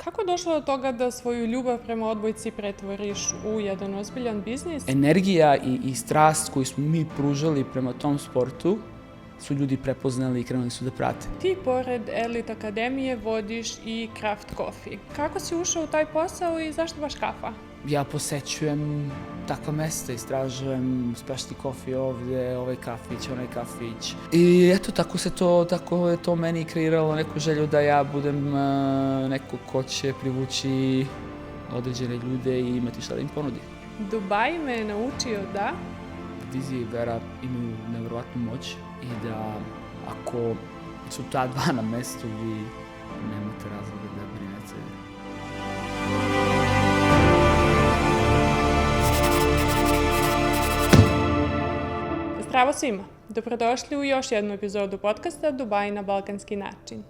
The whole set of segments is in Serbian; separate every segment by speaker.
Speaker 1: Kako je došlo do toga da svoju ljubav prema odbojci pretvoriš u jedan ozbiljan biznis?
Speaker 2: Energija i strast koju smo mi pružali prema tom sportu su ljudi prepoznali i krenuli su da prate.
Speaker 1: Ti pored Elite Akademije vodiš i Craft Coffee. Kako si ušao u taj posao i zašto baš kafa?
Speaker 2: Ja posećujem takva mesta, istražujem specialty coffee ovde, ovaj kafić, onaj kafić. I eto, tako je to meni kreiralo neku želju da ja budem neko ko će privući određene ljude i imati šta da im ponudi.
Speaker 1: Dubai me je naučio da
Speaker 2: Vizija i vera imaju nevjerovatnu moć i da ako su ta dva na mestu, vi nemate razloga da brinete.
Speaker 1: Zdravo svima! Dobrodošli u još jednu epizodu podcasta Dubai na balkanski način.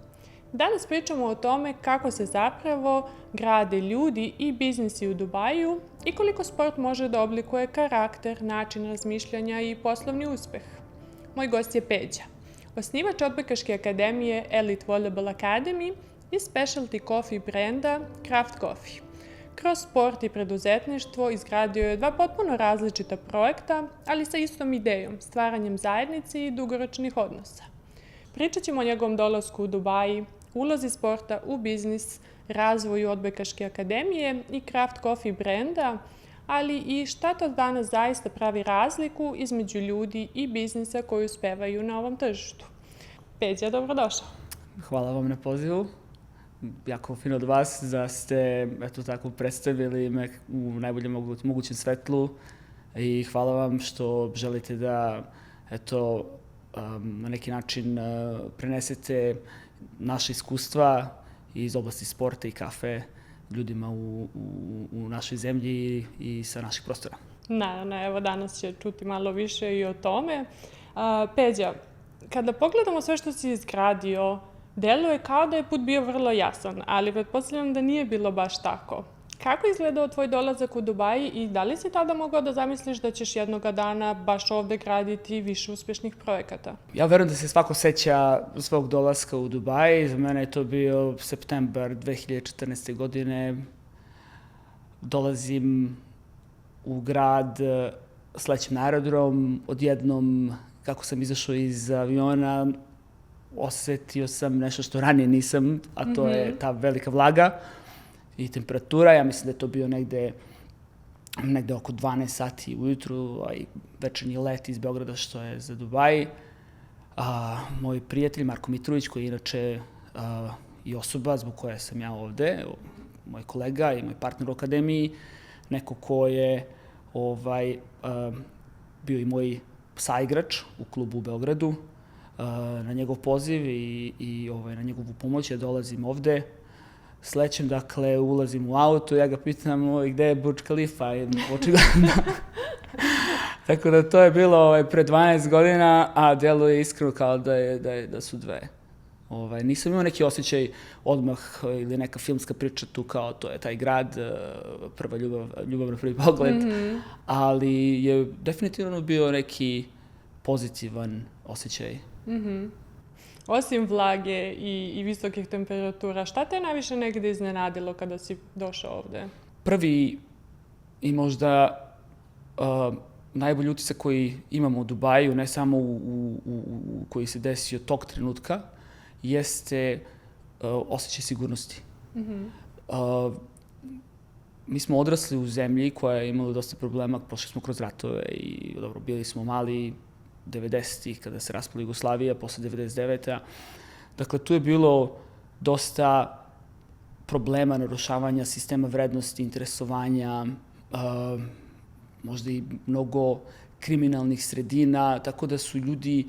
Speaker 1: Danas pričamo o tome kako se zapravo grade ljudi i biznisi u Dubaju i koliko sport može da oblikuje karakter, način razmišljanja i poslovni uspeh. Moj gost je Peđa, osnivač odbojkaške akademije Elite Volleyball Academy i specialty coffee brenda Craft Coffee. Kroz sport i preduzetništvo izgradio je dva potpuno različita projekta, ali sa istom idejom, stvaranjem zajednice i dugoročnih odnosa. Pričat ćemo o njegovom dolasku u Dubai, ulozi sporta u biznis, razvoju odbojkaške akademije i Craft Coffee brenda, ali i šta to danas zaista pravi razliku između ljudi i biznisa koji uspevaju na ovom tržištu. Peđa, dobrodošao.
Speaker 2: Hvala vam na pozivu. Jako fino od vas da ste tako predstavili me u najboljem mogućem svetlu i hvala vam što želite da na neki način prenesete naše iskustva iz oblasti sporta i kafe ljudima u našoj zemlji i sa naših prostora.
Speaker 1: Naravno, evo danas će čuti malo više i o tome. Peđa, kada pogledamo sve što si izgradio, deluje kao da je put bio vrlo jasan, ali pretpostavljam da nije bilo baš tako. Kako je izgledao tvoj dolazak u Dubai i da li si tada mogao da zamisliš da ćeš jednoga dana baš ovde graditi više uspešnih projekata?
Speaker 2: Ja verujem da se svako seća svog dolaska u Dubai. Za mene je to bio septembar 2014. godine. Dolazim u grad, slećem na aerodrom, odjednom kako sam izašao iz aviona, osetio sam nešto što ranije nisam, a to je ta velika vlaga i temperatura. Ja mislim da je to bio negde oko 12 sati ujutru, a i večernji let iz Beograda, što je za Dubai. Moj prijatelj Marko Mitrović, koji je inače i osoba zbog koje sam ja ovde, moj kolega i moj partner u akademiji, neko ko je bio i moj saigrač u klubu u Beogradu, na njegov poziv i na njegovu pomoć ja dolazim ovde. Slećem, dakle, ulazim u auto, ja ga pitam gde je Burj Khalifa, očigledno. Tako da to je bilo pre 12 godina, a deluje iskreno kao da su dve. Nisam imao neki osjećaj odmah ili neka filmska priča tu kao to je taj grad, prva ljubav na prvi pogled, ali je definitivno bio neki pozitivan osjećaj.
Speaker 1: Osim vlage i visokih temperatura, šta te najviše negde iznenadilo kada si došao ovde?
Speaker 2: Prvi i možda najbolji utisak koji imamo u Dubaju, ne samo u koji se desio tog trenutka, jeste osjećaj sigurnosti. Mi smo odrasli u zemlji koja je imala dosta problema, prošli smo kroz ratove i dobro, bili smo mali 90-ih kada se raspala Jugoslavija, posle 99-a. Dakle, tu je bilo dosta problema narušavanja sistema vrednosti, interesovanja, možda i mnogo kriminalnih sredina, tako da su ljudi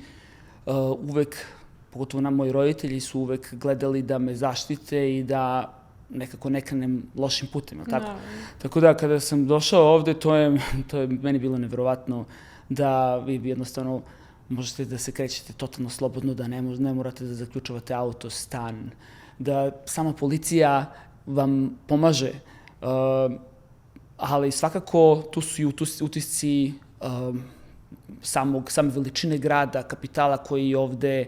Speaker 2: uvek, pogotovo moji roditelji, su uvek gledali da me zaštite i da nekako ne krenem lošim putem, tako? No. Tako da, kada sam došao ovde, to je meni bilo neverovatno da vi jednostavno možete da se krećete totalno slobodno, da ne morate da zaključavate auto, stan, da sama policija vam pomaže, ali svakako tu su i utisci same veličine grada, kapitala koji ovde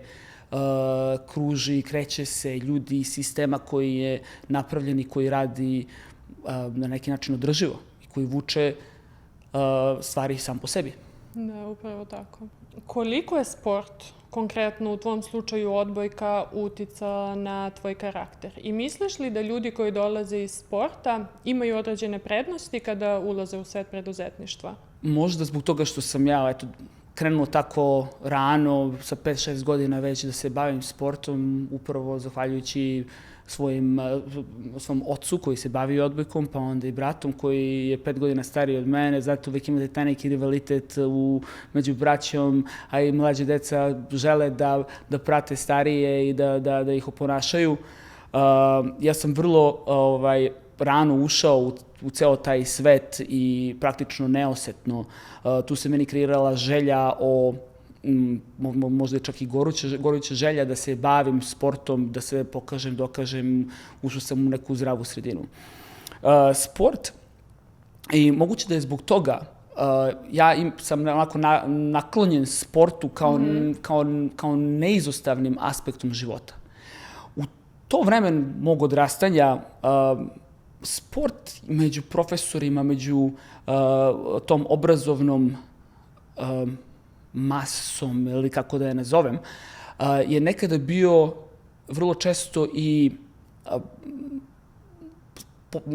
Speaker 2: kruži, kreće se ljudi iz sistema koji je napravljen i koji radi na neki način održivo i koji vuče stvari sam po sebi.
Speaker 1: Da, upravo tako. Koliko je sport, konkretno u tvom slučaju odbojka, uticala na tvoj karakter? I misliš li da ljudi koji dolaze iz sporta imaju određene prednosti kada ulaze u svet preduzetništva?
Speaker 2: Možda zbog toga što sam ja krenuo tako rano, sa 5-6 godina već da se bavim sportom, upravo zahvaljujući svom ocu koji se bavio odbojkom, pa onda i bratom koji je 5 godina stariji od mene, zato uvek imate taj neki rivalitet među braćom, a i mlađe deca žele da prate starije i da ih oponašaju. Ja sam vrlo rano ušao u ceo taj svet i praktično neosetno. Tu se meni kreirala želja možda čak i goruća želja da se bavim sportom, da se pokažem, dokažem, ušao sam u neku zdravu sredinu. Sport, i moguće da je zbog toga, ja sam onako naklonjen sportu kao neizostavnim aspektom života. U to vreme mog odrastanja, sport među profesorima, među tom obrazovnom masom, ili kako da je nazovem, je nekada bio vrlo često i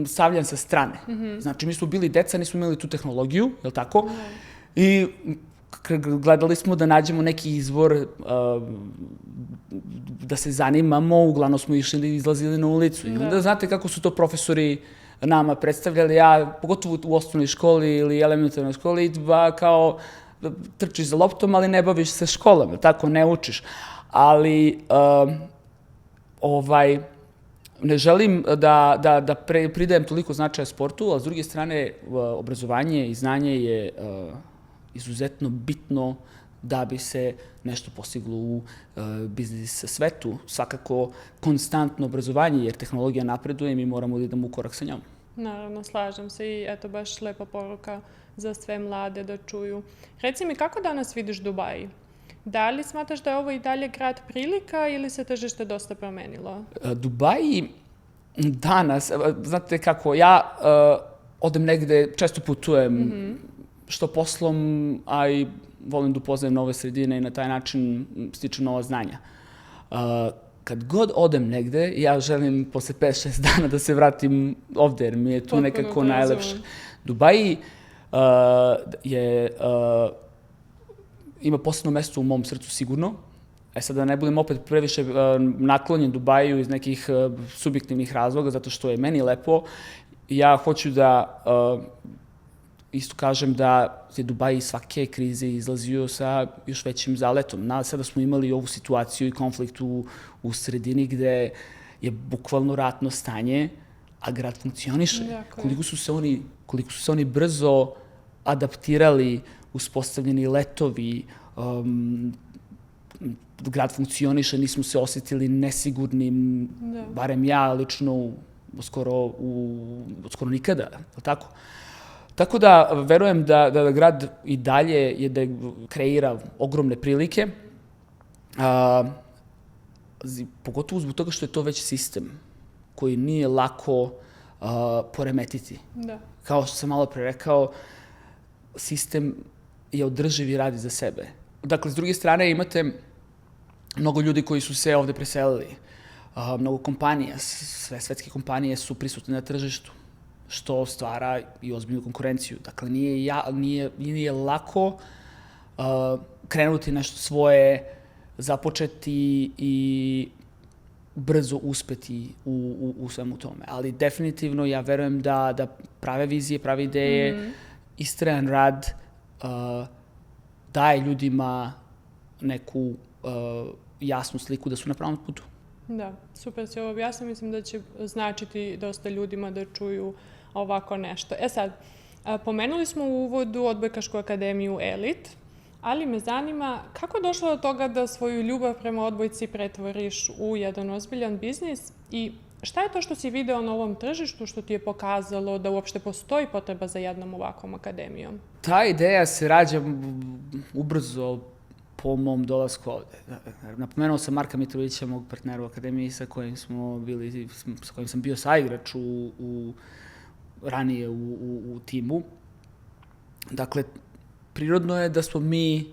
Speaker 2: stavljan sa strane. Znači, mi smo bili deca, nismo imali tu tehnologiju, je li tako? I gledali smo da nađemo neki izvor da se zanimamo, uglavnom smo išli i izlazili na ulicu. I onda znate kako su to profesori nama predstavljali, pogotovo u osnovnoj školi ili elementarnoj školi, kao trčiš za loptom, ali ne baviš se školom, tako ne učiš. Ali ne želim da pridajem toliko značaja sportu, a s druge strane obrazovanje i znanje je izuzetno bitno da bi se nešto postiglo u biznis svetu. Svakako konstantno obrazovanje, jer tehnologija napreduje i mi moramo da idemo u korak sa njom.
Speaker 1: Naravno, slažem se i eto baš lepa poruka za sve mlade da čuju. Reci mi, kako danas vidiš Dubai? Da li smatraš da je ovo i dalje grad prilika ili se tržište dosta promenilo?
Speaker 2: Dubai danas, znate kako, ja odem negde, često putujem, što poslom, a i volim da upoznajem nove sredine i na taj način stičem nova znanja. Kad god odem negde, ja želim posle 5-6 dana da se vratim ovde, jer mi je tu nekako najlepše. Dubai ima posebno mesto u mom srcu sigurno. Sad da ne budem opet previše naklonjen Dubaju iz nekih subjektivnih razloga, zato što je meni lepo. Ja hoću da isto kažem da je Dubai iz svake krize izlazio sa još većim zaletom. Sada smo imali ovu situaciju i konflikt u sredini gde je bukvalno ratno stanje, a grad funkcioniše. Koliko su se oni brzo adaptirali, uspostavljeni letovi, grad funkcioniše, nismo se osetili nesigurnim, barem ja lično, skoro nikada, je li tako? Tako da verujem da grad i dalje da kreira ogromne prilike, pogotovo zbog toga što je to već sistem koji nije lako poremetiti. Kao što sam malo pre rekao, sistem je održiv i radi za sebe. Dakle, s druge strane imate mnogo ljudi koji su se ovde preselili, mnogo kompanija, sve svetske kompanije su prisutne na tržištu, što stvara i ozbiljnu konkurenciju. Dakle, nije lako krenuti nešto svoje, započeti i brzo uspeti u svemu tome. Ali definitivno ja verujem da prave vizije, prave ideje, istrajan rad daje ljudima neku jasnu sliku da su na pravom putu.
Speaker 1: Da, super si ovo objasnio. Mislim da će značiti dosta ljudima da čuju ovako nešto. Sad, pomenuli smo u uvodu Odbojkašku akademiju Elit, ali me zanima kako je došlo do toga da svoju ljubav prema odbojci pretvoriš u jedan ozbiljan biznis i šta je to što si video na ovom tržištu što ti je pokazalo da uopšte postoji potreba za jednom ovakvom akademijom?
Speaker 2: Ta ideja se rađa ubrzo po mom dolasku ovde. Napomenuo sam Marka Mitrovića, mog partnera u akademiji sa kojim sam bio saigrač ranije u timu. Dakle, prirodno je da smo mi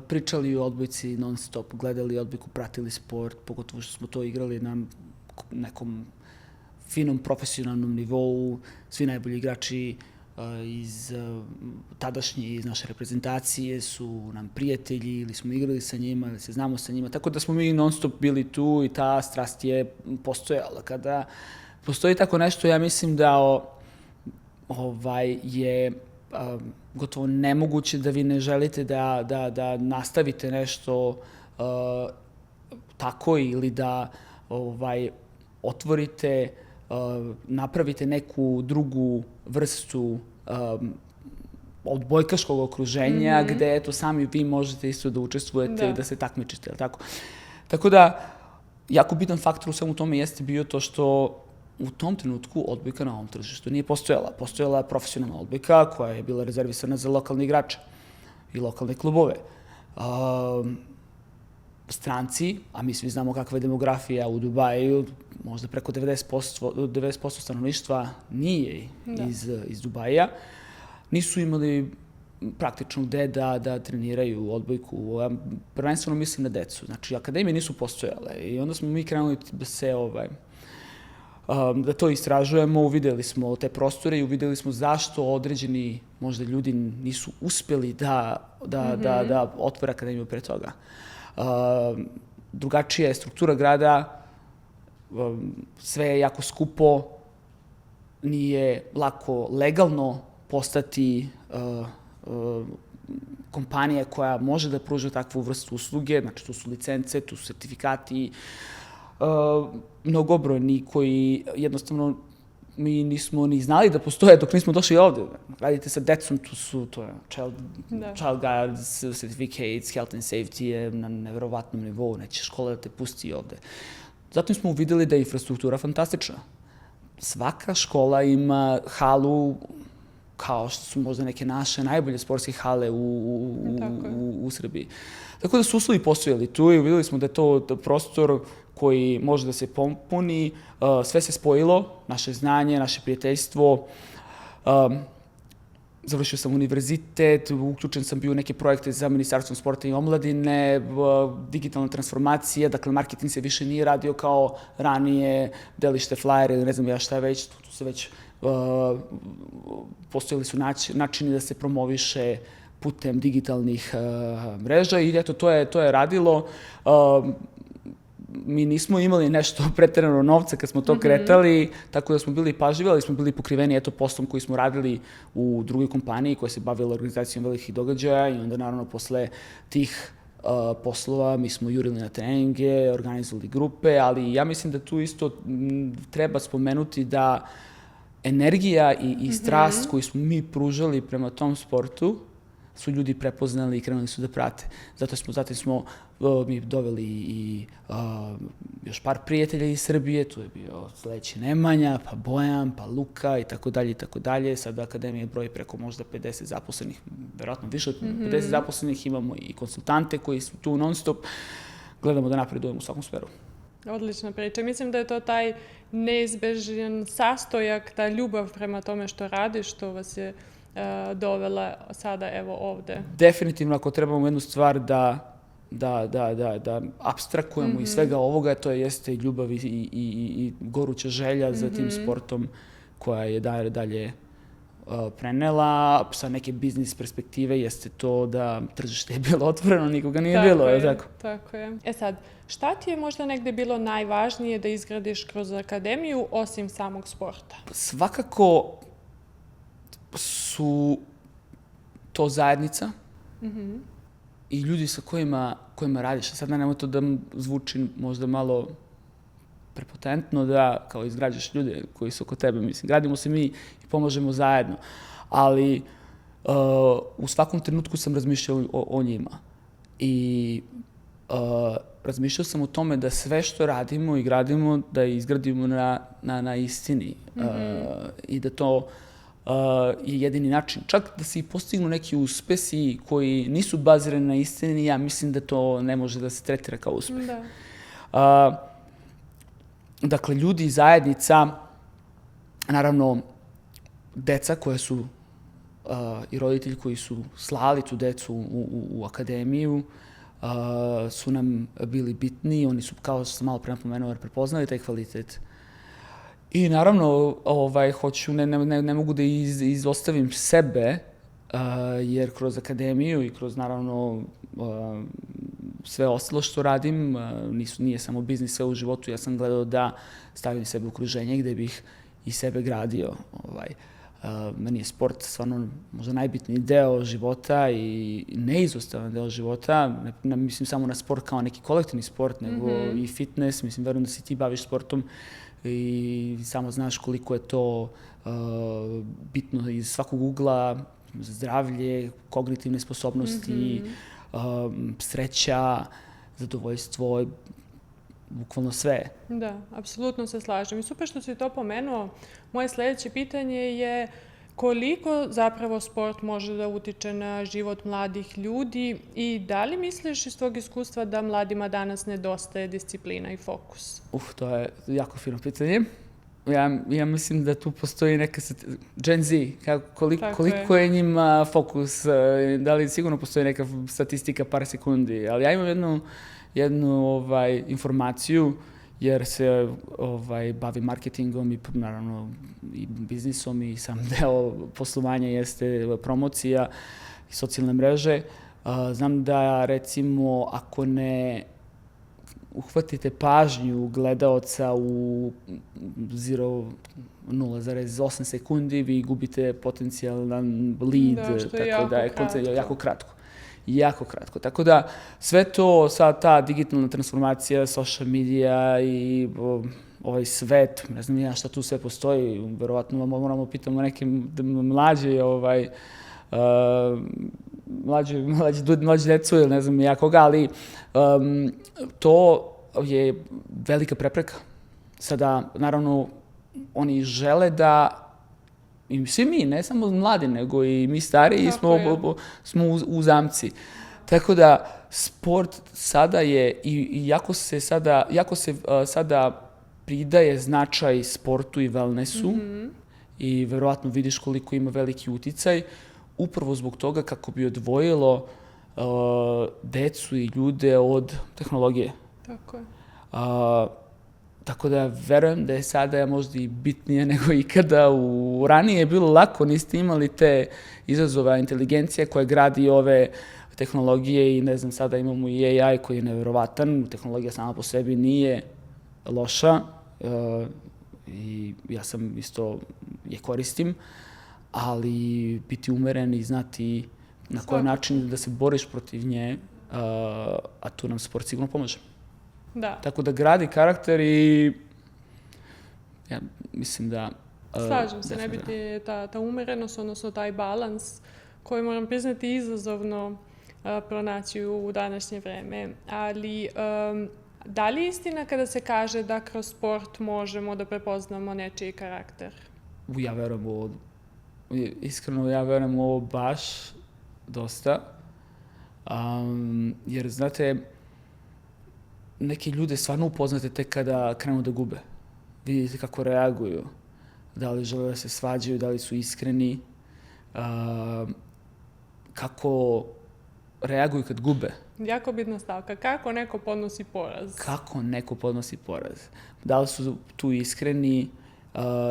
Speaker 2: pričali o odbojci non stop, gledali odbojku, pratili sport, pogotovo što smo to igrali na nekom finom profesionalnom nivou, svi najbolji igrači iz tadašnje, iz naše reprezentacije su nam prijatelji ili smo igrali sa njima ili se znamo sa njima, tako da smo mi non stop bili tu i ta strast je postojala. Kada postoji tako nešto, ja mislim da je gotovo nemoguće da vi ne želite da nastavite nešto tako ili da otvorite, napravite neku drugu vrstu odbojkaškog okruženja gde eto sami vi možete isto da učestvujete i da se takmičite, tako? Tako da, jako bitan faktor u svemu tome jeste bio to što u tom trenutku odbojka na ovom tržištu nije postojala. Postojala je profesionalna odbojka koja je bila rezervisana za lokalne igrače i lokalne klubove. Stranci, a mi svi znamo kakva je demografija u Dubaju, možda preko 90% stanovništva nije iz Dubaja, nisu imali praktično gde da treniraju odbojku. Prvenstveno mislim na decu. Znači, akademije nisu postojale i onda smo mi krenuli da se da to istražujemo, uvideli smo te prostore i uvideli smo zašto određeni možda ljudi nisu uspeli da otvore akademiju pre toga. Drugačija je struktura grada, sve je jako skupo, nije lako legalno postati kompanija koja može da pruža takvu vrstu usluge, znači tu su licence, tu su sertifikati, mnogobrojni koji jednostavno mi nismo ni znali da postoje dok nismo došli ovde. Radite sa decom, to je child guards, certificates, health and safety je na neverovatnom nivou, neće škola da te pusti ovde. Zatim smo uvideli da je infrastruktura fantastična. Svaka škola ima halu kao što su možda neke naše najbolje sportske hale u Srbiji. Tako da su uslovi postojali tu i uvideli smo da je to prostor koji može da se popuni, sve se spojilo, naše znanje, naše prijateljstvo. Završio sam univerzitet, uključen sam bio u neke projekte za Ministarstvo sporta i omladine, digitalna transformacija, dakle marketing se više nije radio kao ranije, delište flajere, ne znam ja šta već, tu se već postojali su načini da se promoviše putem digitalnih mreža i eto, to je radilo. Mi nismo imali nešto preterano novca kad smo to kretali, tako da smo bili pažljivi, ali smo bili pokriveni eto poslom koji smo radili u drugoj kompaniji koja se bavila organizacijom velikih događaja i onda naravno posle tih poslova mi smo jurili na treninge, organizovali grupe, ali ja mislim da tu isto treba spomenuti da energija i strast koju smo mi pružali prema tom sportu su ljudi prepoznali i krenuli su da prate. Zatim smo mi doveli i još par prijatelja iz Srbije, tu je bio sledeći Nemanja, pa Bojan, pa Luka i tako dalje i tako dalje. Sad akademija broji preko možda 50 zaposlenih, verovatno više od 50 zaposlenih, imamo i konsultante koji su tu non stop, gledamo da napredujemo u svakom sferu.
Speaker 1: Odlična priča. Mislim da je to taj neizbežan sastojak, ta ljubav prema tome što radiš, što vas je dovela sada evo ovde.
Speaker 2: Definitivno, ako trebamo jednu stvar da apstrakujemo iz svega ovoga, to jeste ljubav i goruća želja za tim sportom koja je dalje prenela. Sa neke biznis perspektive jeste to da tržište je bilo otvoreno, nikoga nije bilo, je tako?
Speaker 1: Tako je. E sad, šta ti je možda negde bilo najvažnije da izgradiš kroz akademiju osim samog sporta?
Speaker 2: Svakako su to zajednica i ljudi sa kojima radiš. Sad nemoj to da zvuči možda malo prepotentno da kao izgrađaš ljude koji su oko tebe. Mislim, gradimo se mi i pomažemo zajedno. Ali u svakom trenutku sam razmišljao o njima. I razmišljao sam o tome da sve što radimo i gradimo, da izgradimo na istini. I da to je jedini način. Čak da se i postignu neki uspesi koji nisu bazirani na istini, ja mislim da to ne može da se tretira kao uspeh. Dakle, ljudi i zajednica, naravno, deca koje su i roditelji koji su slali tu decu u akademiju su nam bili bitni, oni su, kao što sam malo pre napomenuo, prepoznali taj kvalitet. I naravno, ne mogu da izostavim sebe, jer kroz akademiju i kroz, naravno, sve ostalo što radim, nije samo biznis, sve u životu, ja sam gledao da stavim sebe u okruženje gde bih i sebe gradio. Meni je sport stvarno možda najbitniji deo života i neizostavan deo života. Ne mislim samo na sport kao neki kolektivni sport, nego i fitness. Mislim, verujem da se ti baviš sportom i samo znaš koliko je to bitno iz svakog ugla, zdravlje, kognitivne sposobnosti, sreća, zadovoljstvo, bukvalno sve.
Speaker 1: Da, apsolutno se slažem. I super što si to pomenuo. Moje sledeće pitanje je koliko zapravo sport može da utiče na život mladih ljudi i da li misliš iz tvog iskustva da mladima danas nedostaje disciplina i fokus?
Speaker 2: To je jako fino pitanje. Ja mislim da tu postoji neka Gen Z, koliko je njima fokus, da li sigurno postoji neka statistika par sekundi, ali ja imam jednu informaciju, jer se bavi marketingom i naravno i biznisom i sam deo poslovanja jeste promocija i socijalne mreže. Znam da, recimo, ako ne uhvatite pažnju gledaoca u 0,8 sekundi, vi gubite potencijalan lead, tako da je jako kratko. Jako kratko. Tako da sve to, sad ta digitalna transformacija, social media i ovaj svet, ne znam ja šta tu sve postoji, verovatno moramo pitamo neke mlađe decu ili ne znam ja koga, ali to je velika prepreka. Sada, naravno, oni žele da i svi mi, ne samo mladi, nego i mi stariji smo u zamci. Tako da sport sada je, jako se sada pridaje značaj sportu i wellnessu i verovatno vidiš koliko ima veliki uticaj, upravo zbog toga kako bi odvojilo decu i ljude od tehnologije.
Speaker 1: Tako je.
Speaker 2: Tako da verujem da je sada možda i bitnije nego ikada. Ranije je bilo lako, niste imali te izazove, inteligencije koje gradi ove tehnologije i ne znam, sada imamo i AI koji je neverovatan. Tehnologija sama po sebi nije loša i ja sam isto je koristim, ali biti umeren i znati na koji način da se boriš protiv nje, a tu nam sport sigurno pomaže.
Speaker 1: Da.
Speaker 2: Tako da gradi karakter i ja mislim da...
Speaker 1: Slažem se, ne biti ta umerenost, odnosno taj balans koji moram priznati izazovno pronaći u današnje vreme. Ali da li je istina kada se kaže da kroz sport možemo da prepoznamo nečiji karakter?
Speaker 2: Ja verujem u ovo. Iskreno, ja verujem u ovo baš dosta. Jer, znate, neke ljude stvarno upoznate tek kada krenu da gube. Vidite kako reaguju. Da li žele da se svađaju, da li su iskreni. Kako reaguju kad gube.
Speaker 1: Jako bitna stavka. Kako neko podnosi poraz?
Speaker 2: Kako neko podnosi poraz. Da li su tu iskreni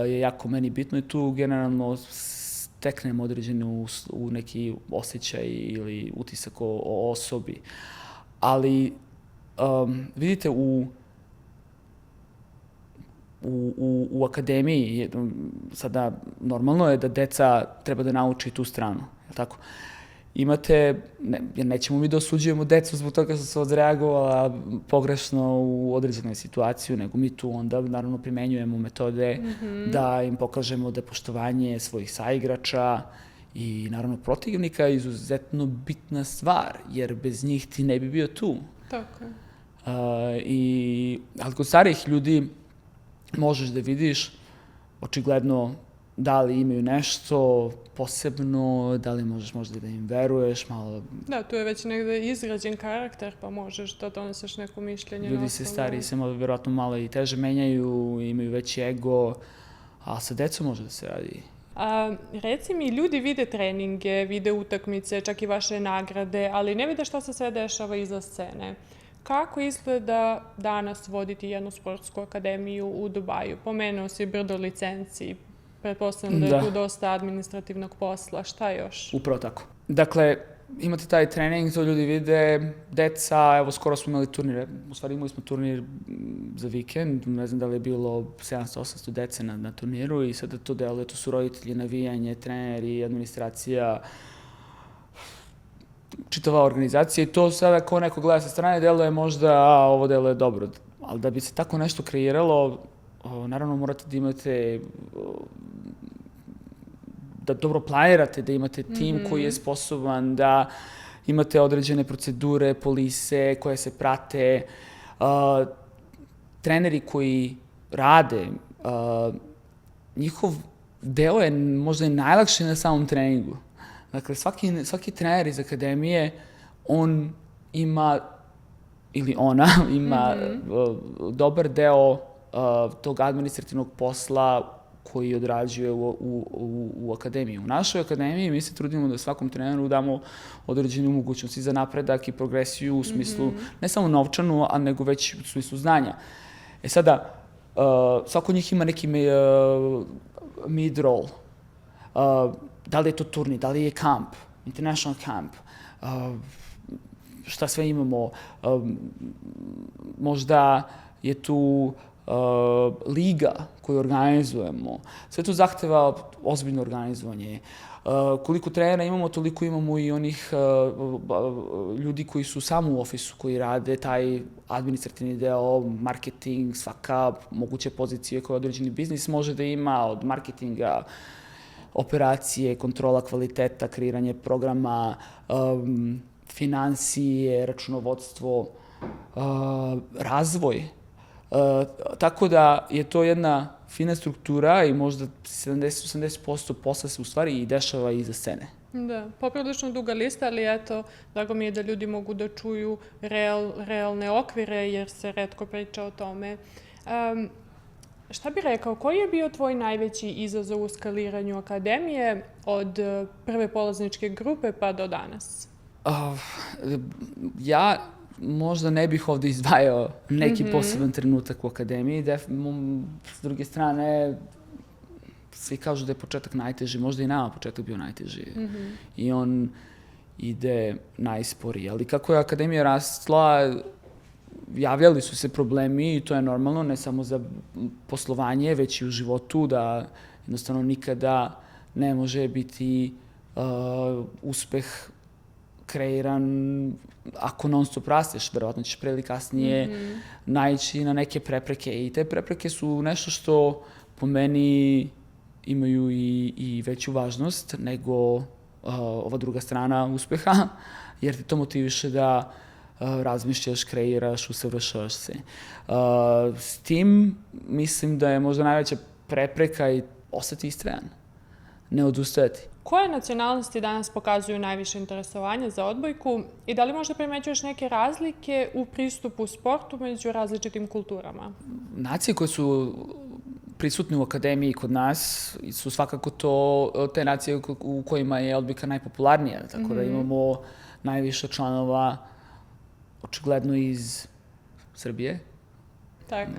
Speaker 2: je jako meni bitno i tu generalno steknem određenu u neki osjećaj ili utisak o osobi. Ali vidite, u akademiji sada normalno je da deca treba da nauči tu stranu, je li tako? Imate, nećemo mi da osuđujemo decu zbog toga što se odreagovala pogrešno u određenoj situaciju, nego mi tu onda naravno primenjujemo metode da im pokažemo da je poštovanje svojih saigrača i naravno protivnika je izuzetno bitna stvar, jer bez njih ti ne bi bio tu.
Speaker 1: Tako je.
Speaker 2: Ali kod starijih ljudi možeš da vidiš očigledno da li imaju nešto posebno, da li možeš možda da im veruješ, malo...
Speaker 1: Da, tu je već negde izgrađen karakter, pa možeš da doneseš neko mišljenje.
Speaker 2: Ljudi se stari se vjerojatno malo i teže menjaju, imaju veći ego, a sa decom može da se radi.
Speaker 1: Reci mi, ljudi vide treninge, vide utakmice, čak i vaše nagrade, ali ne vide šta se sve dešava iza scene. Kako izgleda danas voditi jednu sportsku akademiju u Dubaju? Pomenuo si brdo licenci, pretpostavljam da je tu dosta administrativnog posla. Šta još?
Speaker 2: Upravo tako. Dakle, imate taj trening, to ljudi vide, deca, evo skoro smo imali turnire, u stvari imali smo turnir za vikend, ne znam da li je bilo 700-800 dece na turniru i sada to deluje, to su roditelji, navijanje, treneri, administracija, čitava organizacija i to sada ako neko gleda sa strane deluje možda, ovo deluje dobro, ali da bi se tako nešto kreiralo, naravno morate da imate da dobro planirate, da imate tim koji je sposoban, da imate određene procedure, polise koje se prate, treneri koji rade, njihov deo je možda i najlakši na samom treningu. Dakle, svaki trener iz akademije, on ima, ili ona ima dobar deo tog administrativnog posla koji odrađuje u akademiji. U našoj akademiji mi se trudimo da svakom treneru damo određene mogućnosti za napredak i progresiju u smislu, ne samo novčanu, a nego već u smislu znanja. Sada, svako od njih ima neki mid-roll. Da li je to turnir, da li je kamp, international kamp, šta sve imamo, možda je tu liga koju organizujemo. Sve to zahteva ozbiljno organizovanje. Koliko trenera imamo, toliko imamo i onih ljudi koji su samo u ofisu, koji rade taj administrativni deo, marketing, svaka moguće pozicije koje određeni biznis može da ima, od marketinga, operacije, kontrola kvaliteta, kreiranje programa, financije, računovodstvo, razvoj. Tako da je to jedna fina struktura i možda 70-80% posla se u stvari i dešava iza scene.
Speaker 1: Da, poprilično duga lista, ali eto, drago mi je da ljudi mogu da čuju realne okvire, jer se retko priča o tome. Šta bi rekao, koji je bio tvoj najveći izazov u skaliranju akademije od prve polazničke grupe pa do danas?
Speaker 2: Ja možda ne bih ovdje izdvajao neki poseban trenutak u akademiji. S druge strane, svi kažu da je početak najteži, možda i nama početak bio najteži. I on ide najsporiji. Ali kako je akademija rastla, javljali su se problemi i to je normalno, ne samo za poslovanje, već i u životu, da jednostavno nikada ne može biti uspeh kreiran ako non stop rasteš, verovatno ćeš pre ili kasnije naići na neke prepreke i te prepreke su nešto što po meni imaju i veću važnost nego ova druga strana uspeha, jer te to motiviše da razmišljaš, kreiraš, usavršavaš se. S tim mislim da je možda najveća prepreka i ostati istrajan, ne odustajati.
Speaker 1: Koje nacionalnosti danas pokazuju najviše interesovanja za odbojku i da li možda primećuješ neke razlike u pristupu sportu među različitim kulturama?
Speaker 2: Nacije koje su prisutne u akademiji kod nas su svakako te nacije u kojima je odbojka najpopularnija, tako da imamo najviše članova očigledno iz Srbije,
Speaker 1: tako.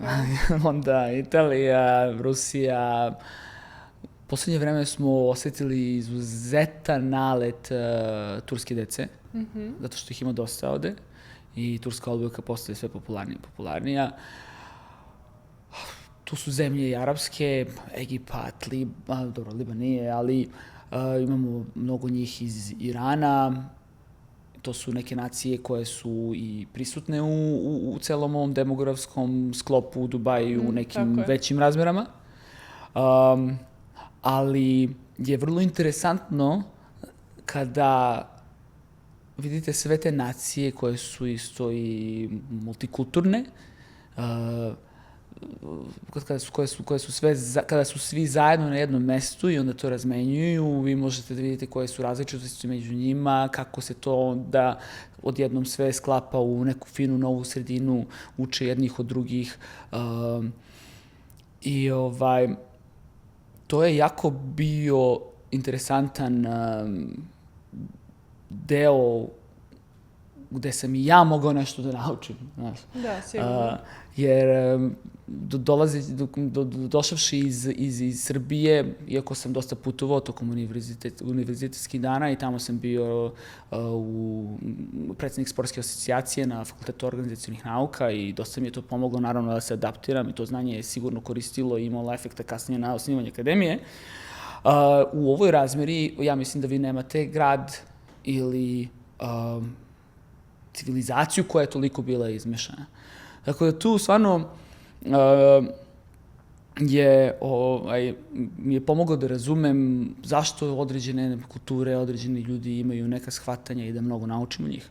Speaker 2: Onda Italija, Rusija. Poslednje vreme smo osetili izuzetan nalet turske dece, zato što ih ima dosta ovde i turska odbojka postaje sve popularnija. Tu su zemlje i arapske, Egipat, Liban nije, ali imamo mnogo njih iz Irana. To su neke nacije koje su i prisutne u celom ovom demografskom sklopu u Dubaju u nekim većim razmerama. Ali je vrlo interesantno kada vidite sve te nacije koje su isto i multikulturne, kada su svi zajedno na jednom mestu i onda to razmenjuju, vi možete da vidite koje su različitosti među njima, kako se to onda odjednom sve sklapa u neku finu novu sredinu, uče jednih od drugih. I to je jako bio interesantan deo gde sam i ja mogao nešto da naučim, znaš.
Speaker 1: Da, sigurno.
Speaker 2: Jer došavši iz Srbije, iako sam dosta putovao tokom univerzitetskih dana i tamo sam bio predsednik sportske asocijacije na Fakultetu organizacionih nauka i dosta mi je to pomoglo naravno da se adaptiram i to znanje je sigurno koristilo i imalo efekta kasnije na osnivanje akademije. U ovoj razmeri ja mislim da vi nemate grad ili civilizaciju koja je toliko bila izmešana. Tako da tu stvarno mi je pomoglo da razumem zašto određene kulture, određeni ljudi imaju neka shvatanja i da mnogo naučim od njih.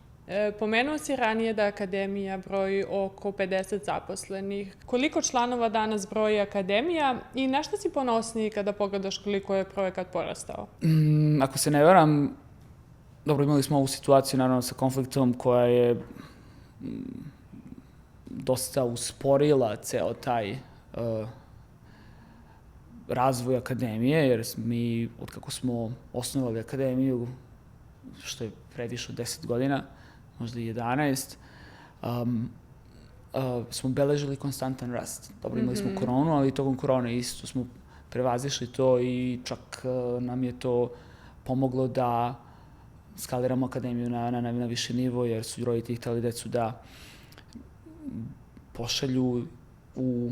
Speaker 1: Pomenuo si ranije da Akademija broji oko 50 zaposlenih. Koliko članova danas broji Akademija i na šta si ponosniji kada pogledaš koliko je projekat porastao?
Speaker 2: Ako se ne varam, dobro, imali smo ovu situaciju naravno sa konfliktom koja je dosta usporila ceo taj razvoj Akademije, jer mi, od kako smo osnovali Akademiju, što je previše od 10 godina, možda i 11, smo beležili konstantan rast. Dobro, imali smo koronu, ali tokom korone isto smo prevazišli to i čak nam je to pomoglo da skaliramo Akademiju na više nivo, jer su roditelji hteli decu da pošalju u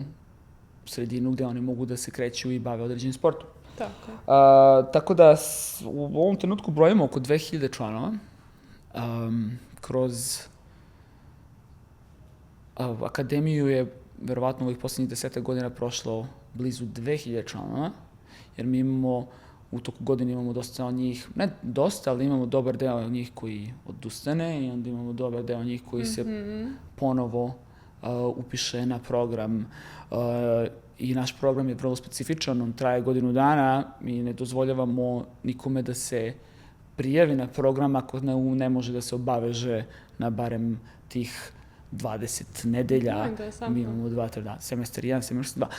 Speaker 2: sredinu gde oni mogu da se kreću i bave određenim sportom. Tako da u ovom trenutku brojimo oko 2000 članova. Kroz Akademiju je verovatno ovih poslednjih 10 godina prošlo blizu 2000 članova, jer mi imamo u toku godine imamo dosta od njih, ne dosta, ali imamo dobar deo od njih koji odustane i onda imamo dobar deo od njih koji se ponovo upiše na program. I naš program je vrlo specifičan, on traje godinu dana i ne dozvoljavamo nikome da se prijavi na program ako ne može da se obaveže na barem tih 20 nedelja. Mi imamo 2-3 semestar 1, semestar 2.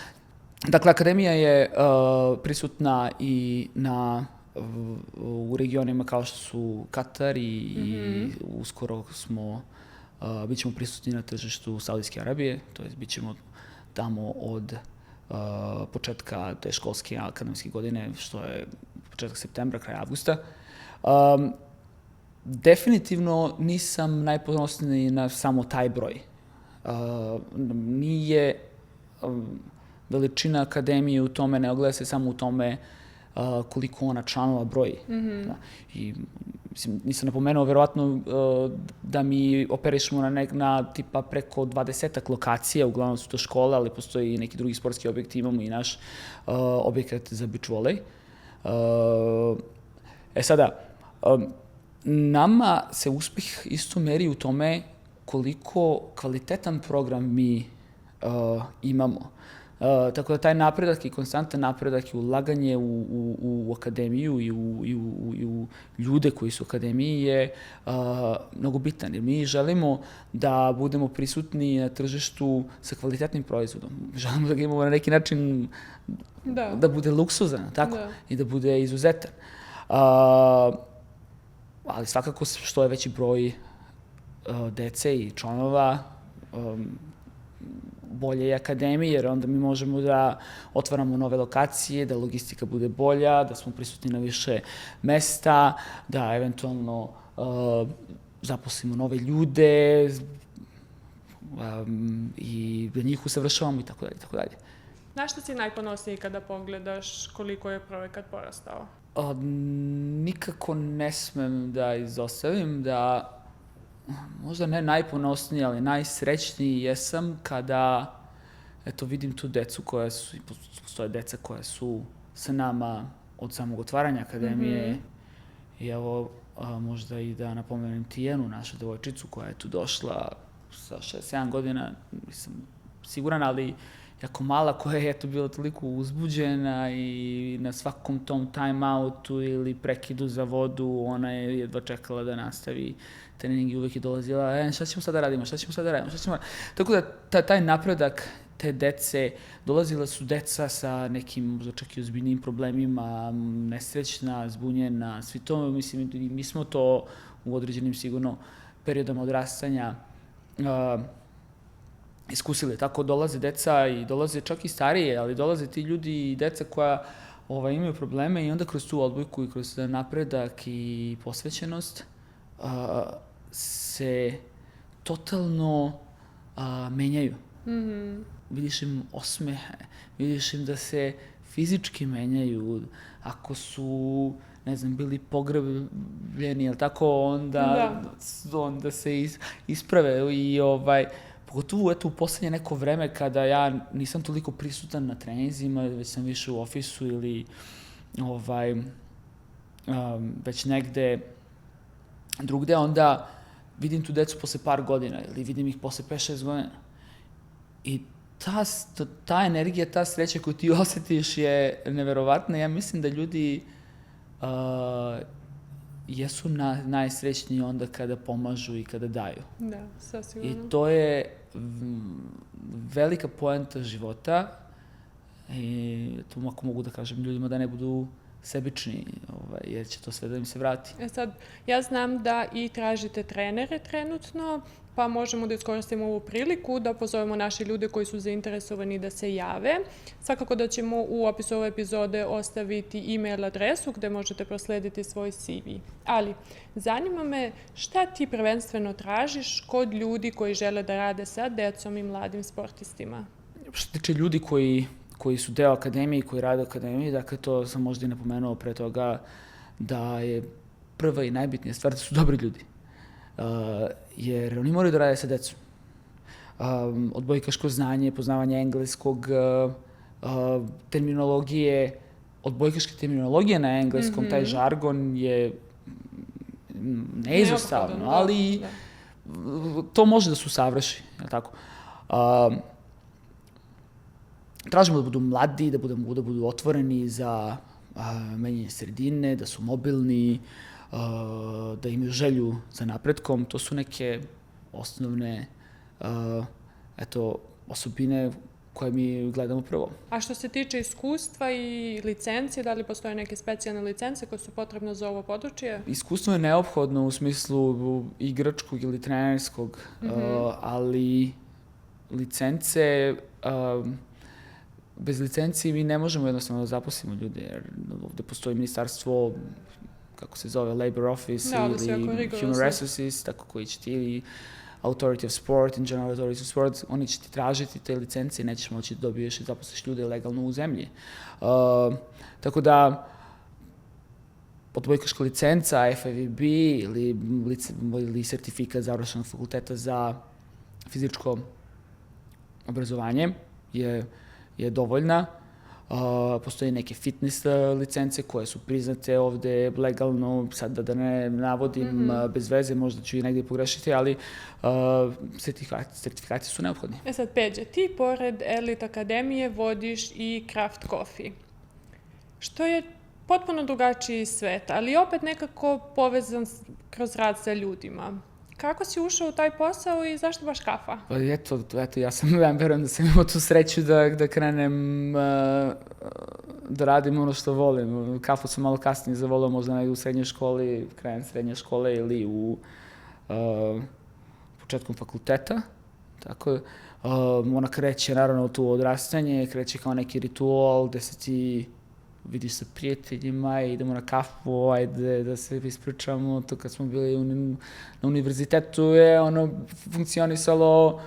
Speaker 2: Dakle, Akademija je prisutna i u regionima kao što su Katar i uskoro bit ćemo prisutni na tržištu Saudijske Arabije, to je bit ćemo tamo od početka te školske akademske godine, što je početak septembra, kraj avgusta. Definitivno nisam najponosniji na samo taj broj. Nije veličina Akademije u tome, ne ogleda se samo u tome koliko ona članova broji. I nisam napomenuo, verovatno da mi operišemo na tipa preko 20 lokacija, uglavnom su to škole, ali postoji i neki drugi sportski objekti, imamo i naš objekat za beach volley. Sada, nama se uspeh isto meri u tome koliko kvalitetan program mi imamo. Tako da taj napredak i konstantan napredak i ulaganje u Akademiju i u ljude koji su u Akademiji je mnogo bitan. Jer mi želimo da budemo prisutni na tržištu sa kvalitetnim proizvodom. Želimo da ga imamo na neki način da bude luksuzan, tako? I da bude izuzetan. Ali svakako što je veći broj dece i članova, bolje je Akademije, jer onda mi možemo da otvaramo nove lokacije, da logistika bude bolja, da smo prisutni na više mesta, da eventualno zaposlimo nove ljude i da njih usavršavamo i tako dalje, tako dalje.
Speaker 1: Na što si najponosniji kada pogledaš koliko je projekat porastao?
Speaker 2: Nikako ne smem da izostavim da možda ne najponosniji, ali najsrećniji jesam kada vidim tu decu koja su, postoje deca koja su sa nama od samog otvaranja Akademije. I evo, možda i da napomenem Tijenu, našu devojčicu koja je tu došla sa 6-7 godina, nisam siguran, ali jako mala, koja je bila toliko uzbuđena i na svakom tom time-outu ili prekidu za vodu, ona je jedva čekala da nastavi trening i uvek je dolazila, šta ćemo sad da radimo, Tako da taj napredak te dece, dolazila su deca sa nekim čak i ozbiljnim problemima, nesrećna, zbunjena, svi to, mislim, mi smo to u određenim sigurno periodama odrastanja iskusili. Tako dolaze deca i dolaze čak i starije, ali dolaze ti ljudi i deca koja imaju probleme i onda kroz tu odbojku i kroz napredak i posvećenost se totalno menjaju.
Speaker 1: Mm-hmm.
Speaker 2: Vidiš im osmehe, vidiš im da se fizički menjaju, ako su, ne znam, bili pogrebljeni, jel tako, onda se isprave i pogotovo u poslednje neko vreme kada ja nisam toliko prisutan na treninzima, već sam više u ofisu ili već negde drugde, onda vidim tu decu posle par godina ili vidim ih posle 5-6 godina. I ta energija, ta sreća koju ti osetiš je neverovatna. Ja mislim da ljudi jesu najsrećniji onda kada pomažu i kada daju.
Speaker 1: Da, sasvim.
Speaker 2: I to je velika poenta života i tu ako mogu da kažem ljudima da ne budu sebični, jer će to sve da im se vrati.
Speaker 1: Sad, ja znam da i tražite trenere trenutno, pa možemo da iskoristimo ovu priliku da pozovemo naše ljude koji su zainteresovani da se jave. Svakako da ćemo u opisu ove epizode ostaviti e-mail adresu gde možete proslediti svoj CV. Ali, zanima me šta ti prvenstveno tražiš kod ljudi koji žele da rade sa decom i mladim sportistima?
Speaker 2: Što tiče ljudi koji su deo akademije i koji rade u akademiji, dakle to sam možda i napomenuo pre toga da je prva i najbitnija stvar da su dobri ljudi. Jer oni moraju da rade sa decom. Odbojkaško znanje, poznavanje engleskog, terminologije, odbojkaške terminologije na engleskom, taj žargon je neizostavno, ali to može da se usavrši, je tako? Tražimo da budu mladi, da budu otvoreni za menjanje sredine, da su mobilni, da imaju želju za napretkom. To su neke osnovne osobine koje mi gledamo prvo.
Speaker 1: A što se tiče iskustva i licencije, da li postoje neke specijalne licence koje su potrebne za ovo područje?
Speaker 2: Iskustvo je neophodno u smislu igračkog ili trenerskog, ali licence, bez licencije mi ne možemo jednostavno da zaposlimo ljude, jer ovde postoji ministarstvo, kako se zove, Labor Office ili Human Resources, tako koji će ti, ili Authority of Sport, in General Authority of Sport, oni će ti tražiti te licence i nećeš moći da dobiješ i zaposliš ljude legalno u zemlji. Tako da, odbojkaška licenca, FIVB ili sertifikat završenog fakulteta za fizičko obrazovanje je dovoljna. Postoje neke fitness licence koje su priznate ovde legalno, sad da ne navodim bez veze, možda ću i negdje pogrešiti, ali sertifikati su neophodni.
Speaker 1: Sad, Peđa, ti pored Elite Akademije vodiš i Craft Coffee, što je potpuno drugačiji svet, ali opet nekako povezan kroz rad sa ljudima. Kako si ušao u taj posao i zašto baš kafa?
Speaker 2: Pa eto, ja verujem da sam imao tu sreću da krenem da radim ono što volim. Kafu sam malo kasnije zavolio, možda negdje u srednjoj školi, krajem srednje škole ili u početkom fakulteta. Tako, ona kreće naravno tu odrastanje, kreće kao neki ritual gde se ti vidiš sa prijateljima i idemo na kafu, ajde da se ispričamo. To kad smo bili na univerzitetu je ono funkcionisalo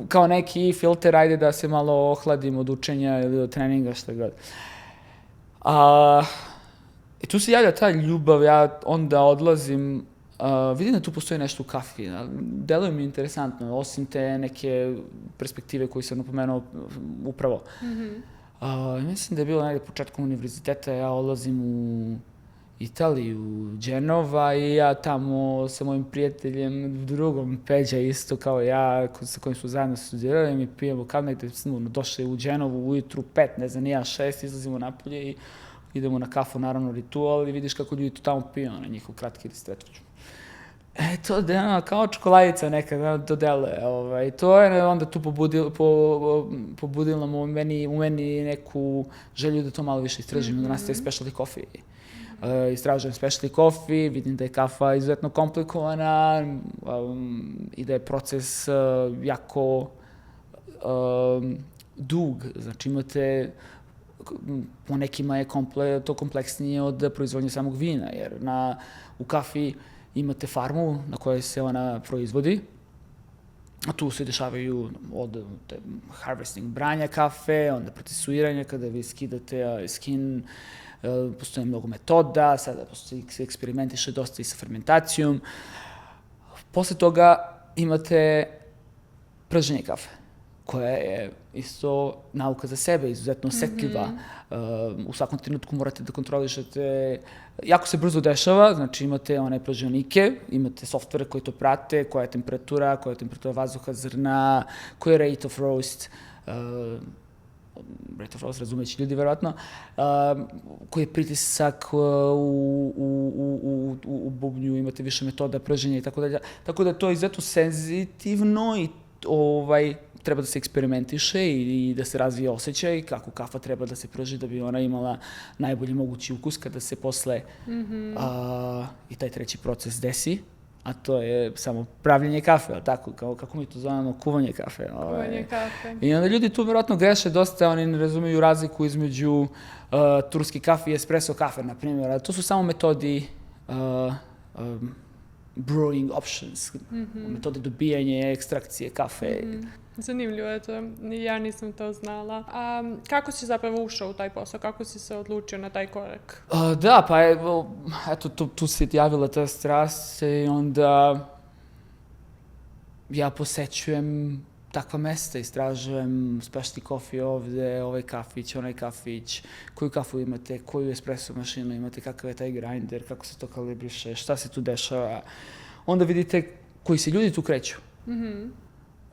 Speaker 2: kao neki filter, ajde da se malo ohladimo od učenja ili od treninga, šta god. I tu se javlja ta ljubav, ja onda odlazim, vidim da tu postoji nešto u kafi, deluje mi interesantno, osim te neke perspektive koju sam napomenuo upravo. Mislim da je bilo negde početkom univerziteta, ja odlazim u Italiju, Genova i ja tamo sa mojim prijateljem drugom, Peđa isto kao ja, sa kojim su zajedno studirali, mi pijemo kad negde, došli u Genovu ujutru 5, ne znam, ja 6, izlazimo napolje i idemo na kafu, naravno ritual i vidiš kako ljudi to tamo piju, na njihov kratki ristretvić. To je kao čokoladica neka, to deluje. To je onda tu pobudilo u meni neku želju da to malo više istražim, da nastaje specialty coffee. Istražujem specialty coffee, vidim da je kafa izuzetno komplikovana i da je proces jako dug. Znači imate, po nekima je to kompleksnije od proizvodnje samog vina, jer u kafi imate farmu na kojoj se ona proizvodi, a tu se dešavaju od harvesting, branja kafe, onda procesuiranje kada vi skidate skin, postoje mnogo metoda, sada se eksperimentiše dosta i sa fermentacijom. Posle toga imate prženje kafe, koja je isto nauka za sebe, izuzetno osetljiva. U svakom trenutku morate da kontrolišete, jako se brzo dešava, znači imate one pražionike, imate softvere koji to prate, koja je temperatura vazduha, zrna, koji je rate of roast, razumeći ljudi verovatno, koji je pritisak u bubnju, imate više metoda prženja i tako dalje. Tako da to je izuzetno senzitivno i treba da se eksperimentiše i da se razvije osjećaj kako kafa treba da se prži da bi ona imala najbolji mogući ukus kada se posle i taj treći proces desi, a to je samo pravljenje kafe, tako, kako mi to zovemo, kuvanje kafe.
Speaker 1: Kuvanje kafe.
Speaker 2: I onda ljudi tu verovatno greše dosta, oni ne razumiju razliku između turski kafe i espresso kafe, na primjer, a to su samo metodi brewing options, metode dobijanja, ekstrakcije kafe.
Speaker 1: Zanimljivo je to, ja nisam to znala. A kako si zapravo ušao u taj posao? Kako si se odlučio na taj korak?
Speaker 2: Da, pa eto, tu se javila ta strast i onda ja posećujem takva mesta, istražujem specialty coffee ovde, ovaj kafić, onaj kafić, koju kafu imate, koju espresso mašinu imate, kakav je taj grinder, kako se to kalibriše, šta se tu dešava. Onda vidite koji se ljudi tu kreću.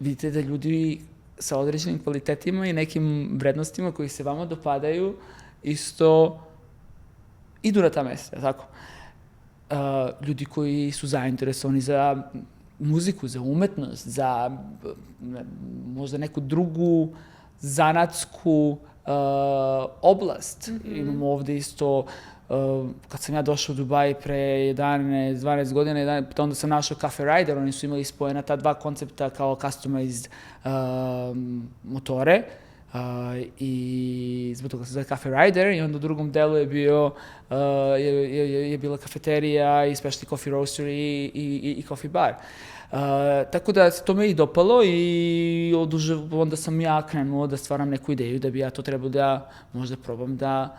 Speaker 2: Vidite da ljudi sa određenim kvalitetima i nekim vrednostima koji se vama dopadaju isto idu na ta mesta, tako? Ljudi koji su zainteresovani za muziku, za umetnost, za možda neku drugu zanatsku oblast. Imamo ovde isto, kad sam ja došao u Dubai pre 11-12 godina, onda sam našao Cafe Rider, oni su imali spojena ta dva koncepta kao customized motore i zbog toga se zove Cafe Rider i onda u drugom delu je bila kafeterija i specialty coffee roastery i coffee bar. Tako da se to me i dopalo i onda sam ja krenuo da stvaram neku ideju da bi ja to trebao da možda probam da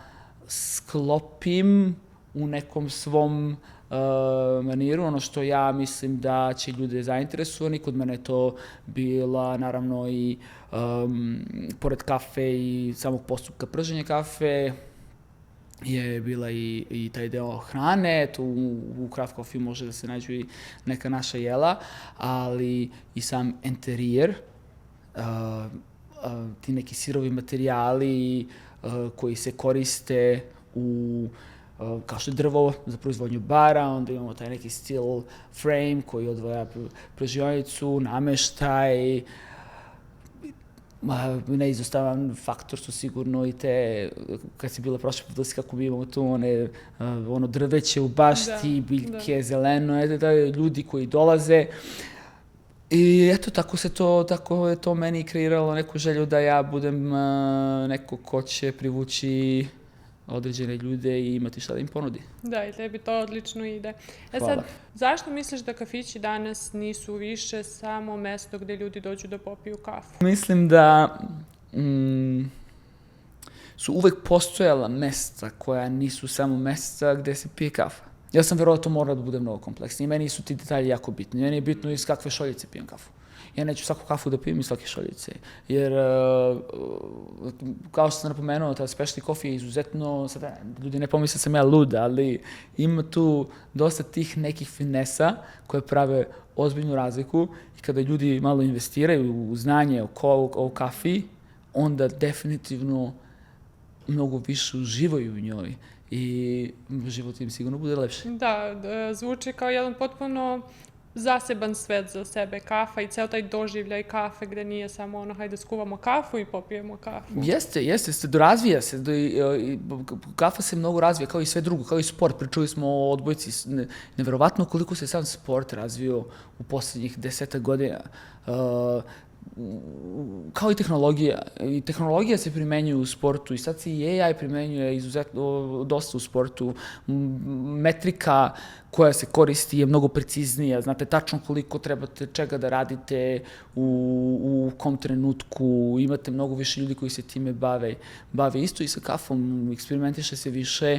Speaker 2: sklopim u nekom svom maniru, ono što ja mislim da će ljude zainteresovani. Kod mene je to bila naravno i pored kafe i samog postupka prženja kafe je bila i taj deo hrane, tu u Craft Coffee može da se nađu i neka naša jela, ali i sam interijer, ti neki sirovi materijali koji se koriste kao što je drvo za proizvodnju bara, onda imamo taj neki steel frame koji odvaja pražionicu, nameštaj. Neizostavan faktor su sigurno i te, kad si bila prošle put, kako mi imamo tu ono drveće u bašti, biljke, zeleno, ljudi koji dolaze. I eto, tako je to meni kreiralo neku želju da ja budem neko ko će privući određene ljude i imati šta da im ponudi.
Speaker 1: Da, i tebi to odlično ide. Sad, zašto misliš da kafići danas nisu više samo mesto gde ljudi dođu da popiju kafu?
Speaker 2: Mislim da su uvek postojala mesta koja nisu samo mesta gde se pije kafa. Ja sam verovao to mora da bude mnogo kompleksnije. Meni su ti detalji jako bitni. Meni je bitno iz kakve šoljice pijem kafu. Ja neću svaku kafu da pijem iz svake šoljice. Jer, kao što sam napomenuo, ta specialty coffee je izuzetno, sada ljudi ne pomisle sam ja lud, ali ima tu dosta tih nekih finesa koje prave ozbiljnu razliku i kada ljudi malo investiraju u znanje o kafi, onda definitivno mnogo više uživaju u njoj i život im sigurno bude lepši.
Speaker 1: Da, zvuči kao jedan potpuno zaseban svet za sebe, kafa i ceo taj doživljaj kafe gde nije samo ono hajde skuvamo kafu i popijemo kafu.
Speaker 2: Jeste, dorazvija se. Kafa se mnogo razvija, kao i sve drugo, kao i sport. Pričali smo o odbojci. Neverovatno koliko se sam sport razvio u poslednjih 10 godina. Kao i tehnologija. I tehnologija se primenjuje u sportu i sad se i AI primenjuje izuzetno dosta u sportu. Metrika koja se koristi je mnogo preciznija. Znate tačno koliko trebate čega da radite u kom trenutku. Imate mnogo više ljudi koji se time bave isto i sa kafom. Eksperimentiše se više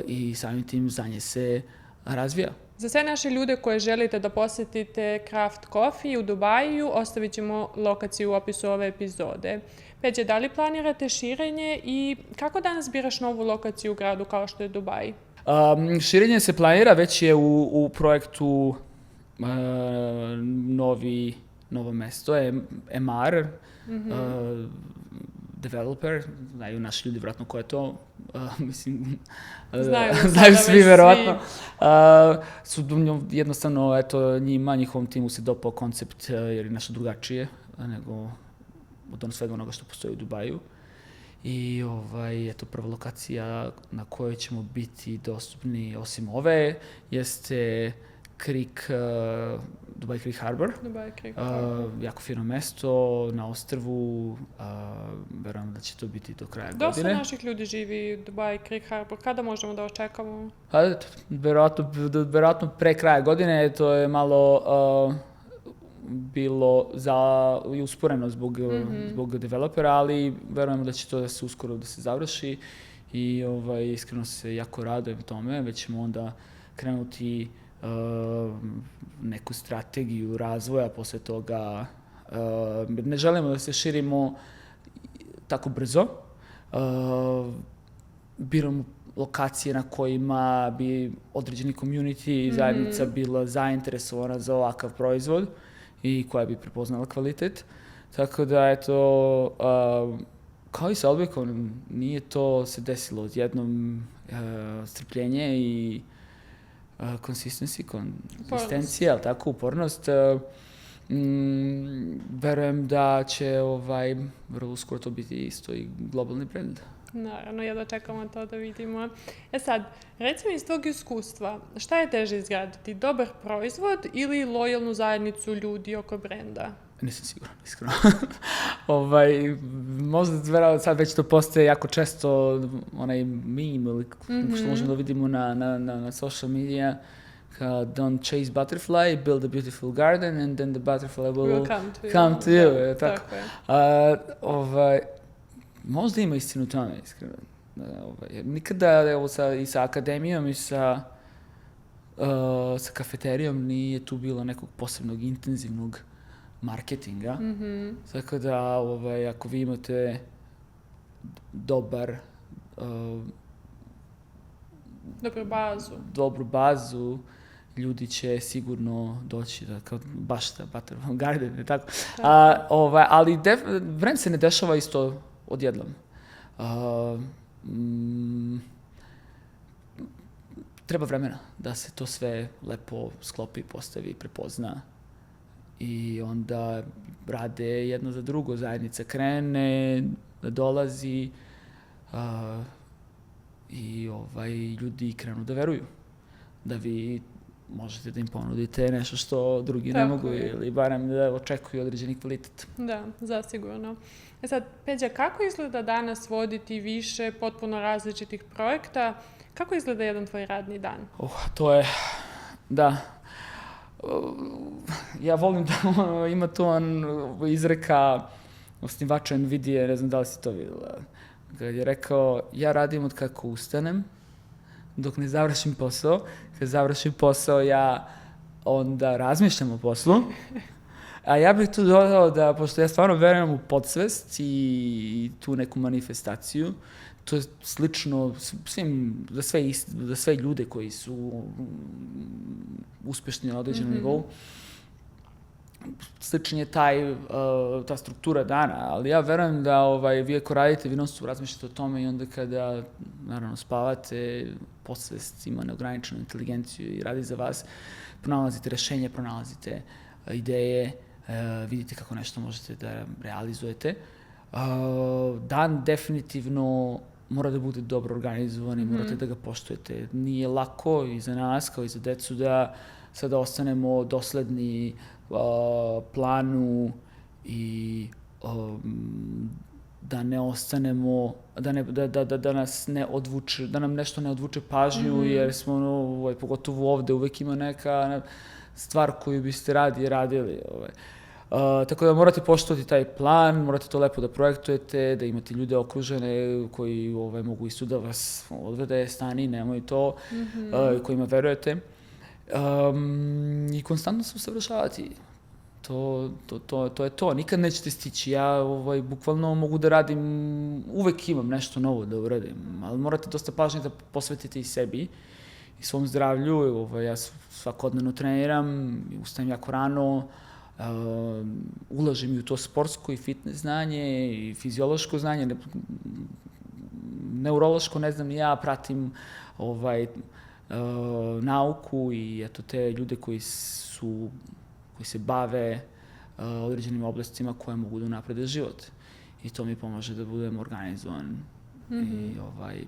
Speaker 2: i samim tim znanje se razvija.
Speaker 1: Za sve naše ljude koje želite da posetite Craft Coffee u Dubaju, ostavit ćemo lokaciju u opisu ove epizode. Peđa, da li planirate širenje i kako danas biraš novu lokaciju u gradu kao što je Dubaj?
Speaker 2: Širenje se planira, već je u projektu novo mesto, je MR, developer, znaju naši ljudi vjerojatno ko je to, mislim, znaju svi vjerojatno. Jednostavno, eto, njihovom timu se dopao koncept jer je nešto drugačije nego od svega onoga što postoji u Dubaju. I eto, prva lokacija na kojoj ćemo biti dostupni osim ove jeste Dubai Creek Harbor. Jako fino mesto na ostrvu. Verujem da će to biti do kraja godine.
Speaker 1: Dosta naših ljudi živi u Dubai Creek Harbor. Kada možemo da očekamo?
Speaker 2: Verovatno pre kraja godine. To je malo bilo i usporeno zbog developera, ali verujemo da će to uskoro da se završi i iskreno se jako radujem tome. Već ćemo onda krenuti neku strategiju razvoja posle toga. Ne želimo da se širimo tako brzo. Biramo lokacije na kojima bi određeni community i zajednica bila zainteresovana za ovakav proizvod i koja bi prepoznala kvalitet. Tako da, eto, kao i sa Olbekom, nije to se desilo odjednom. Strpljenje i konzistencija, tako, upornost. Verujem da će vrlo uskoro to biti isto i globalni brand.
Speaker 1: Naravno, jedva čekamo to da vidimo. Sad, recimo iz tvog iskustva, šta je teže izgraditi? Dobar proizvod ili lojalnu zajednicu ljudi oko brenda?
Speaker 2: Nisam siguran, iskreno. Možda verovatno sad već to postaje jako često onaj meme ili što možemo da vidimo na social media. Don't chase butterfly, build a beautiful garden and then the butterfly will come to you. Tako je. Možda ima istinu u tome, iskreno. Nikada i sa akademijom i sa kafeterijom nije tu bilo nekog posebnog intenzivnog marketinga. Tako da, ako vi imate dobru bazu, ljudi će sigurno doći baš da Butterfly Garden, tako. Ali brand se ne dešava isto odjednom. Treba vremena da se to sve lepo sklopi, postavi, prepozna i onda rade jedno za drugo. Zajednica krene, dolazi i ljudi krenu da veruju da vi možete da im ponudite nešto što drugi ne mogu ili barem da očekuju određeni kvalitet.
Speaker 1: Da, zasigurno. Sad, Peđa, kako izgleda danas voditi više potpuno različitih projekta? Kako izgleda jedan tvoj radni dan?
Speaker 2: To je, da. Ja volim da ima to izreka osnivača Nvidia, ne znam da li si to videla. Kad je rekao, ja radim od kako ustanem, dok ne završim posao. Kad završim posao, ja onda razmišljam o poslu. A ja bih tu dodao da, pošto ja stvarno verujem u podsvest i tu neku manifestaciju, to je slično za sve ljude koji su uspešni na određenom nivou. Sličan je ta struktura dana, ali ja verujem da vi ako radite, vi non-stop razmišljate o tome i onda kada, naravno, spavate, podsvest ima neograničenu inteligenciju i radi za vas, pronalazite rešenje, pronalazite ideje, vidite kako nešto možete da realizujete. Dan definitivno mora da bude dobro organizovan i morate da ga poštujete. Nije lako i za nas, kao i za decu, da sada ostanemo dosledni planu i da ne ostanemo, da nas ne odvuče, da nam nešto ne odvuče pažnju, jer smo, pogotovo ovde, uvek ima neka stvar koju biste radili. Tako da morate poštovati taj plan, morate to lepo da projektujete, da imate ljude okružene koji mogu isto da vas odvede, stani, nemoj to, kojima verujete. I konstantno se usavršavati. To je to. Nikad nećete stići. Ja bukvalno mogu da radim, uvek imam nešto novo da uradim, ali morate dosta pažnje da posvetite i sebi i svom zdravlju. Ja svakodnevno treniram, ustajem jako rano, ulažem i u to sportsko i fitness znanje i fiziološko znanje, neurološko, ne znam, ja pratim nauku i eto te ljude koji se bave određenim oblastima koje mogu da unaprede život. I to mi pomaže da budem organizovan i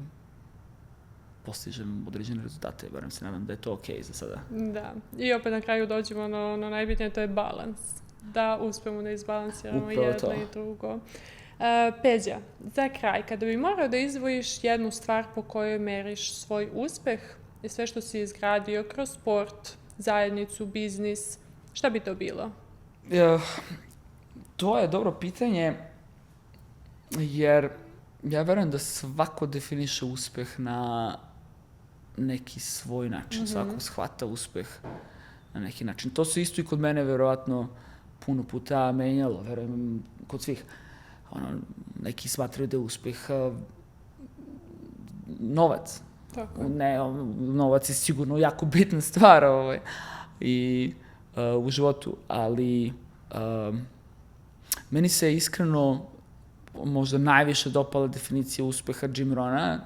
Speaker 2: postižem određene rezultate. Barem se nadam da je to okej za sada.
Speaker 1: Da. I opet na kraju dođemo na najbitnije, to je balans. Da uspemo da izbalansiramo jedno i drugo. Peđa, za kraj, kada bi morao da izdvojiš jednu stvar po kojoj meriš svoj uspeh i sve što si izgradio kroz sport, zajednicu, biznis, šta bi to bilo?
Speaker 2: To je dobro pitanje, jer ja verujem da svako definiše uspeh na neki svoj način. Svako shvata uspeh na neki način. To se isto i kod mene verovatno puno puta menjalo, verujem kod svih. Neki smatraju da je uspeh novac.
Speaker 1: Tako.
Speaker 2: Ne, novac je sigurno jako bitna stvar i u životu, ali meni se iskreno možda najviše dopala definicija uspeha Jim Rohna.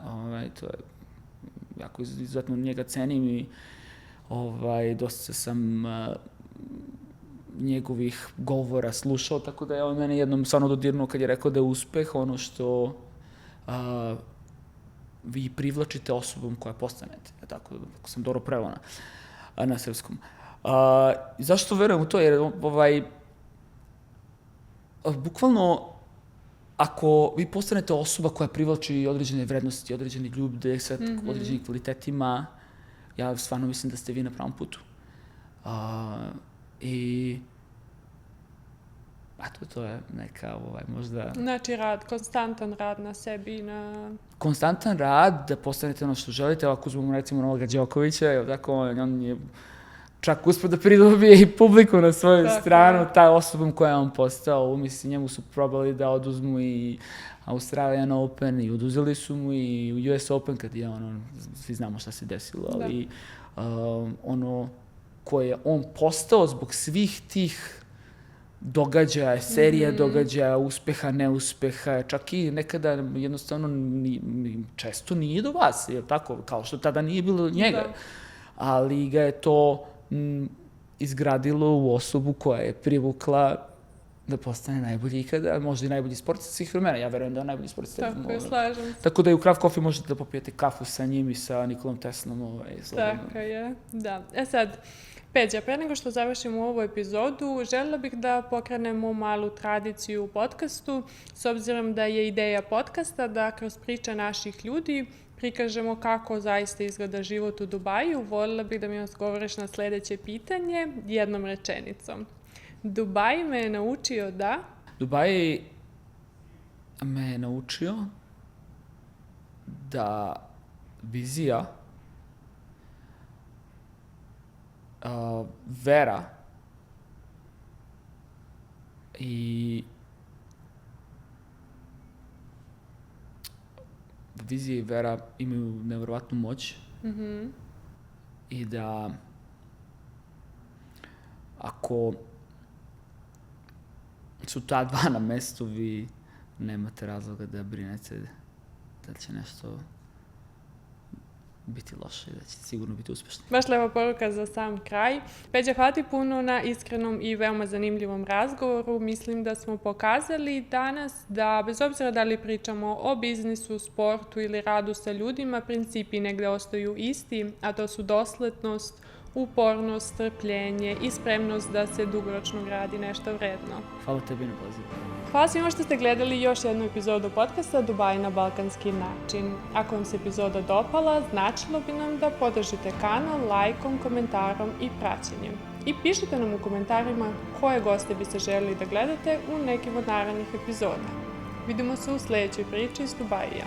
Speaker 2: To je jako izuzetno njega cenim i dosta sam njegovih govora slušao, tako da je on mene jednom stvarno dodirnuo kad je rekao da je uspeh ono što vi privlačite osobom koja postanete. Tako sam dobro preveo na srpskom. Zašto verujem u to? Jer bukvalno ako vi postanete osoba koja privlači određene vrednosti, određeni ljude sa određenim kvalitetima, ja stvarno mislim da ste vi na pravom putu. I eto, to je neka možda...
Speaker 1: Znači konstantan rad na sebi,
Speaker 2: konstantan rad, da postanete ono što želite. Ako uzmemo recimo Novaka Đokovića, on je čak uspio da pridobije i publiku na svoju stranu, taj osobom koja je on postao. Mislim, njemu su probali da oduzmu i Australian Open i oduzeli su mu i US Open kad je svi znamo šta se desilo, ali ono koje je on postao zbog svih tih događaja, serija događaja, uspeha, neuspeha, čak i nekada jednostavno često nije do vas, je tako? Kao što tada nije bilo njega. Ali ga je to izgradilo u osobu koja je privukla da postane najbolji ikada, možda i najbolji sportista svih vremena. Ja verujem da je najbolji sportista.
Speaker 1: Tako je, slažem se.
Speaker 2: Tako da i u Kraft Coffee možete da popijete kafu sa njim i sa Nikolom Teslom.
Speaker 1: Tako je, da. Sad, Peđa, pre nego što završimo ovu epizodu, željela bih da pokrenemo malu tradiciju u podcastu, s obzirom da je ideja podcasta da kroz priče naših ljudi prikažemo kako zaista izgleda život u Dubaju. Voljela bih da mi odgovoriš na sledeće pitanje jednom rečenicom. Dubaj me je naučio da...
Speaker 2: Dubaj me je naučio da vizija, vera I vizija i vera imaju nevjerovatnu moć i da ako su ta dva na mestu, vi nemate razloga da brinete da će nešto biti loše i da ćete sigurno biti uspešni.
Speaker 1: Baš lepa poruka za sam kraj. Peđa, hvala ti puno na iskrenom i veoma zanimljivom razgovoru. Mislim da smo pokazali danas da, bez obzira da li pričamo o biznisu, sportu ili radu sa ljudima, principi negde ostaju isti, a to su doslednost, upornost, strpljenje i spremnost da se dugoročno gradi nešto vredno.
Speaker 2: Hvala tebi na pozivu.
Speaker 1: Hvala svima što ste gledali još jednu epizodu podcasta Dubai na balkanski način. Ako vam se epizoda dopala, značilo bi nam da podržite kanal lajkom, komentarom i praćenjem. I pišite nam u komentarima koje goste biste želeli da gledate u nekim od narednih epizoda. Vidimo se u sljedećoj priči iz Dubaija.